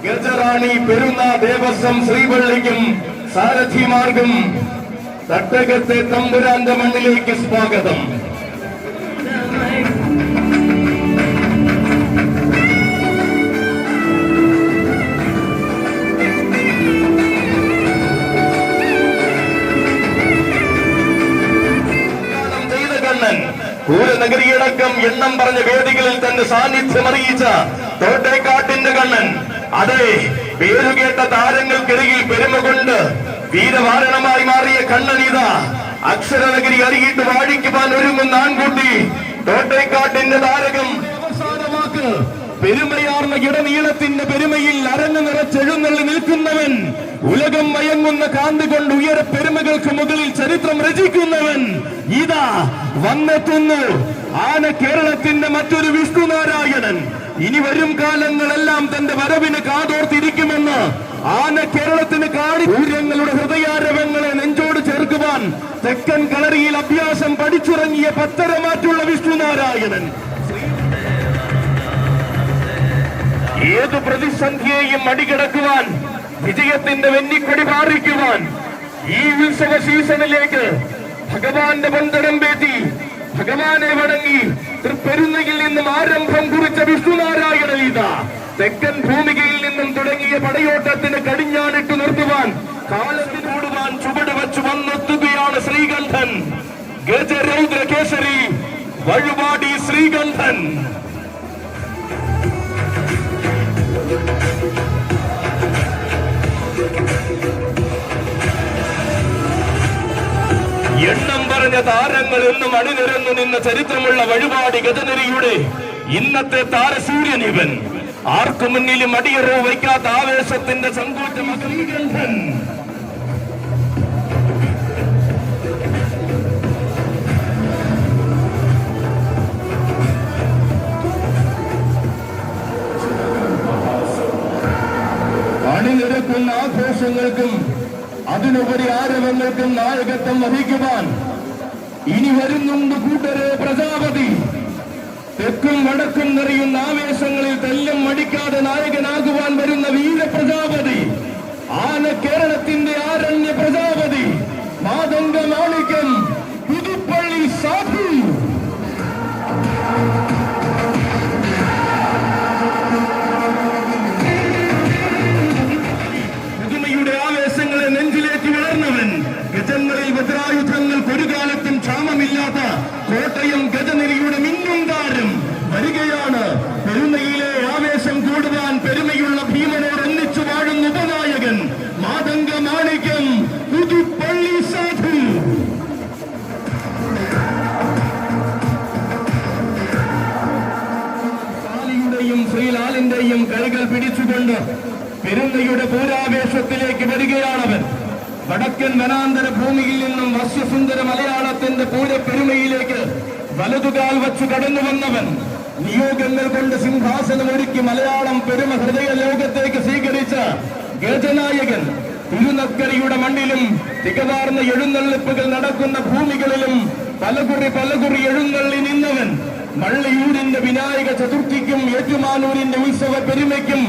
ഗജറാണി പെരുന്ന ദേവസ്വം ശ്രീവള്ളിക്കും സാരഥിമാർക്കും തട്ടകത്തെ തമ്പുരാന്റെ മണ്ണിലേക്ക് സ്വാഗതം. പൂരനഗരിയടക്കം എണ്ണം പറഞ്ഞ വേദികളിൽ തന്റെ സാന്നിധ്യം അറിയിച്ച തോട്ടേക്കാട്ടിന്റെ കണ്ണൻ, അതെ, പേരുകേട്ട താരങ്ങൾക്കിടയിൽ പെരുമ കൊണ്ട് വീരവാരണമായി മാറിയ കണ്ണനിതാ അക്ഷരനഗരി അറിയിട്ട് വാഴിക്കുവാൻ ഒരുങ്ങുന്ന ആൺകുട്ടി തോട്ടേക്കാട്ടിന്റെ താരകം. അവസാനമാക്ക് പെരുമയാർന്ന ഇടനീളത്തിന്റെ പെരുമയിൽ അരങ്ങു നിറച്ചെഴുന്നള്ളി നിൽക്കുന്നവൻ, ഉലകം മയങ്ങുന്ന കാന്തി കൊണ്ട് ഉയര പെരുമകൾക്ക് മുകളിൽ ചരിത്രം രചിക്കുന്നവൻ ഇതാ വന്നെത്തുന്നു. ആന കേരളത്തിന്റെ മറ്റൊരു വിഷ്ണുനാരായണൻ. ഇനി വരും കാലങ്ങളെല്ലാം തന്റെ വരവിന് കാതോർത്തിരിക്കുമെന്ന് ആന കേരളത്തിന് കാണി സൂര്യങ്ങളുടെ ഹൃദയാരവങ്ങളെ നെഞ്ചോട് ചേർക്കുവാൻ തെക്കൻ കളരിയിൽ അഭ്യാസം പഠിച്ചിറങ്ങിയ പത്തരമാറ്റുള്ള വിഷ്ണുനാരായണൻ. ഏതു പ്രതിസന്ധിയെയും മടികിടക്കുവാൻ, വിജയത്തിന്റെ വെന്നിക്കൊടി പാറിക്കുവാൻ ഈ ഉത്സവ സീസണിലേക്ക് ഭഗവാന്റെ ബന്ധനം പേറ്റി ഭഗവാനെ വണങ്ങി തൃപ്പെരുന്നയിൽ നിന്നും ആരംഭം കുറിച്ച വിഷ്ണുനാരായണൻ ഇതാ തെക്കൻ ഭൂമികയിൽ നിന്നും തുടങ്ങിയ പടയോട്ടത്തിന് കടിഞ്ഞാണിട്ട് നിർത്തുവാൻ, കാലത്തിനോടുവാൻ ചുവട് വെച്ചു വന്നെത്തുകയാണ് ശ്രീകണ്ഠൻ. ഗജരൗദ്ര കേസരി വഴുവാടി ശ്രീകണ്ഠൻ. എണ്ണം പറഞ്ഞ താരങ്ങൾ എന്നും അണിനിരന്നു നിന്ന ചരിത്രമുള്ള വഴിപാടി ഗജനിരിയുടെ ഇന്നത്തെ താരസൂര്യൻ ഇവൻ. ആർക്കു മുന്നിലും അടിയറോ വയ്ക്കാത്ത ആവേശത്തിന്റെ സങ്കോചം ശ്രീകണ്ഠൻ. അണിനിരക്കുന്ന ആഘോഷങ്ങൾക്കും അതിനുപരി ആരവങ്ങൾക്കും നായകത്വം വഹിക്കുവാൻ ഇനി വരുന്നുണ്ട് കൂട്ടരെ പ്രജാപതി. തെക്കും വടക്കും നിറയുന്ന ആവേശങ്ങളിൽ തെല്ലും മടിക്കാതെ നായകനാകുവാൻ വരുന്ന വീരപ്രജാപതി, ആന കേരളത്തിന്റെ ആരണ്യ പ്രജാപതി, മാതംഗ മാണിക്യം പുതുപ്പള്ളി സാധു. ഗജങ്ങളിൽ വജ്രായുധങ്ങൾക്ക് ഒരു കാലത്തും ക്ഷാമമില്ലാത്ത കോട്ടയം ഗജനിരിയുടെ മിന്നും താരം വരികയാണ്. പെരുന്നയിലെ ആവേശം കൂടുവാൻ പെരുമയുള്ള ഭീമനോട് ഒന്നിച്ചു വാഴുന്ന ഉപനായകൻ മാതംഗ മാണിക്യം പുതുപ്പള്ളി സാധു. സാലിയുടെയും ശ്രീലാലിന്റെയും കൈകൾ പിടിച്ചുകൊണ്ട് പെരുന്നയുടെ പൂരാവേശത്തിലേക്ക് വരികയാണവൻ. വടക്കൻ വനാന്തര ഭൂമിയിൽ നിന്നും വശ്യസുന്ദര മലയാളത്തിന്റെ പൂരപ്പെരുമയിലേക്ക് വലതുകാൽ വച്ചു കടന്നു വന്നവൻ. നിയോഗങ്ങൾ കൊണ്ട് സിംഹാസനം ഒരുക്കി മലയാളം പെരുമ ഹൃദയ ലോകത്തേക്ക് സ്വീകരിച്ച ഗജനായകൻ. തിരുനക്കരയുടെ മണ്ണിലും തികവാർന്ന എഴുന്നള്ളിപ്പുകൾ നടക്കുന്ന ഭൂമികളിലും പലകുറി എഴുന്നള്ളി നിന്നവൻ. മള്ളിയൂരിന്റെ വിനായക ചതുർത്ഥിക്കും ഏറ്റുമാനൂരിന്റെ ഉത്സവ പെരുമയ്ക്കും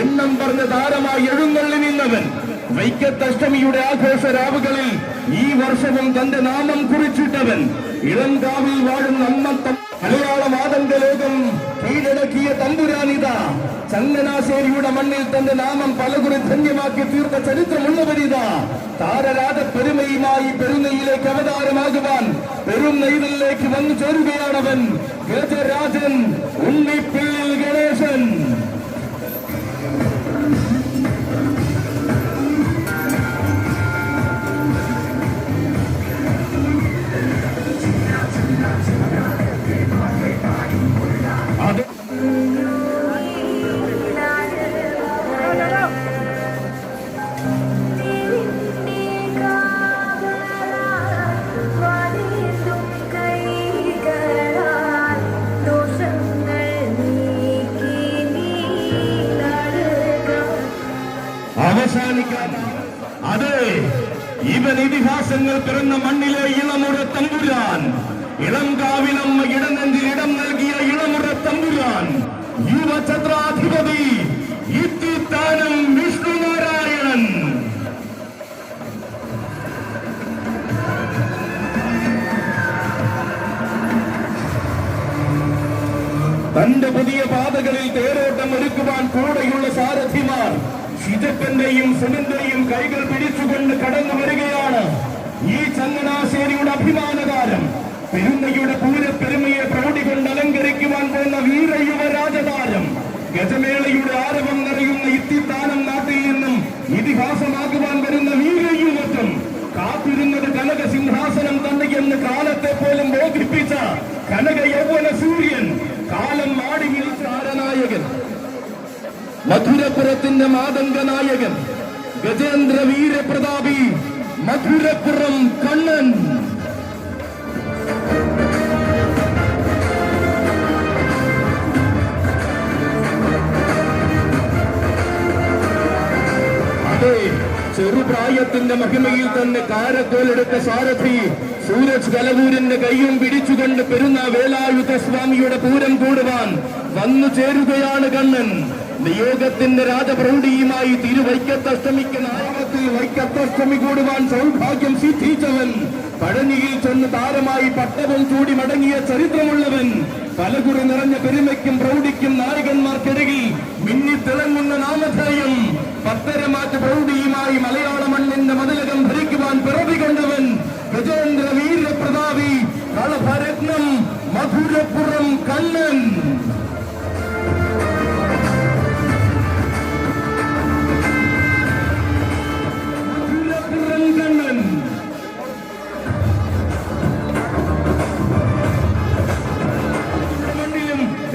എണ്ണം പറഞ്ഞ താരമായി എഴുന്നള്ളി നിന്നവൻ. വൈക്കത്തഷ്ടമിയുടെ ആഘോഷ രാവുകളിൽ ഈ വർഷവും തന്റെ നാമം കുറിച്ചിട്ടവൻ. ഇളങ്കാവിൽ വാഴുന്ന അമ്മത്തം മലയാള മാതംഗ ലോകം കീഴടക്കിയ തമ്പുരാനിത. ചങ്ങനാശ്ശേരിയുടെ മണ്ണിൽ തന്റെ നാമം പലകുറി ധന്യമാക്കി തീർത്ത ചരിത്രമുള്ളവരിത. താരരാജ പെരുമയുമായി പെരുന്നയിലേക്ക് അവതാരമാകുവാൻ പെരുന്നയിലേക്ക് വന്നു ചേരുകയാണവൻ. ഗജരാജൻ ഉണ്ണിപ്പിള്ളിൽ ഗണേശൻ. അതെ, ഇവൻ ഇതിഹാസങ്ങൾ പിറന്ന മണ്ണിലെ ഇളമുറ തമ്പുരാൻ. ഇളംകാവിലമ്മ ഇടനെഞ്ചിൽ ഇടം നൽകിയ ഇളമുറ തമ്പുരാൻ, യുവഛത്രാധിപതി ഇത്തിത്താന തന്റെ പുതിയ പാതകളിൽ തേരോട്ടം ഒരുക്കുവാൻ കൂടെയുള്ള സാരഥിമാർ ഷിജപ്പന്റെയും സുനിന്റെയും കൈകൾ പിടിച്ചുകൊണ്ട് കടന്നു വരികയാണ്. ഈ ചങ്ങനാശ്ശേരിയുടെ അഭിമാനകാരം പെരുന്നയുടെ പൂരപ്പെരുമയെ പ്രൗഢി കൊണ്ട് അലങ്കരിക്കുവാൻ പോകുന്ന വീരയുവ രാജതാരം ഗജമേളയുടെ ആരവം നിറയുന്ന ഇത്തിത്താനം നാട്ടിൽ നിന്നും ഇതിഹാസമാക്കുവാൻ വരുന്ന വീരയുവത്വം കാത്തിരുന്നത് കനക സിംഹാസനം തന്നെയെന്ന് കാലത്തെ പോലും ബോധിപ്പിച്ച കനക യൗവന സൂര്യൻ, കാലം മാടി വിളിച്ച താരനായകൻ, മധുരപുരത്തിന്റെ മാതംഗ നായകൻ, ഗജേന്ദ്ര വീരപ്രതാപി, മധുരപുരം കണ്ണൻ. അതെ, ചെറുപ്രായത്തിന്റെ മഹിമയിൽ തന്നെ കാരക്കോലെടുത്ത സാരഥി സൂരജ് കലവൂരിന്റെ കൈയും പിടിച്ചുകൊണ്ട് പെരുന്ന വേലായുധ സ്വാമിയുടെ പൂരം കൂടുവാൻ വന്നു ചേരുകയാണ് കണ്ണൻ. നിയോഗത്തിന്റെ രാജപ്രൗഢിയുമായി തിരുവൈക്കത്തഷ്ടമിക്ക് നായകത്തിൽ വൈക്കത്തഷ്ടമി കൂടുവാൻ സൗഭാഗ്യം സിദ്ധിച്ചവൻ, പഴനിയിൽ ചെന്ന് താരമായി പട്ടവും ചൂടി മടങ്ങിയ ചരിത്രമുള്ളവൻ, പലകുറി നിറഞ്ഞ പെരുമയ്ക്കും പ്രൗഢിക്കും നായകന്മാർക്കിടയിൽ മിന്നിത്തിളങ്ങുന്ന നാമധേയം, പത്തരമാറ്റ് പ്രൗഢിയുമായി മലയാള മണ്ണിന്റെ മതിലകം ഭരിക്കുവാൻ പിറവി കൊണ്ടവൻ, ഗജേന്ദ്ര വീരപ്രതാപി, കളഭരത്നം, മധുരപുരം കണ്ണൻ.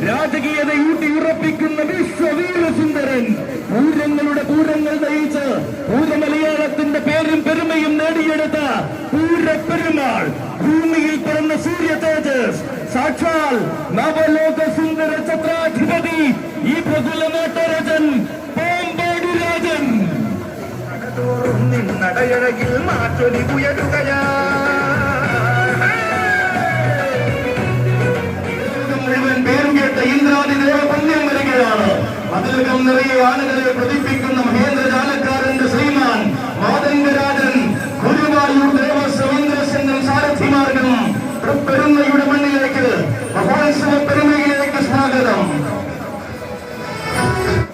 രാജകീയത ഊട്ടി ഉറപ്പിക്കുന്ന വിശ്വവീരസുന്ദരൻ, പൂരങ്ങളുടെ പൂരങ്ങൾ നയിച്ച് പൂരമലയാളത്തിന്റെ പേരും പെരുമയും നേടിയെടുത്ത പൂരപ്പെരുമാൾ, ഭൂമിയിൽ പിറന്ന സൂര്യ തേജസ്, സാക്ഷാൽ നവലോക സുന്ദര ഛത്രാധിപതി, ഈ പ്രകുലനാട്ടരജൻ, പാമ്പാടി രാജൻ. നടയഴകിൽ മാറ്റൊലി ഉയരുകയാ, പേരും കേട്ട ഇന്ദ്രാദിദേവ പുണ്യം വരികയാണ്. മതിലകം നിറയെ ആനകളെ പ്രദീപിക്കുന്ന മഹേന്ദ്ര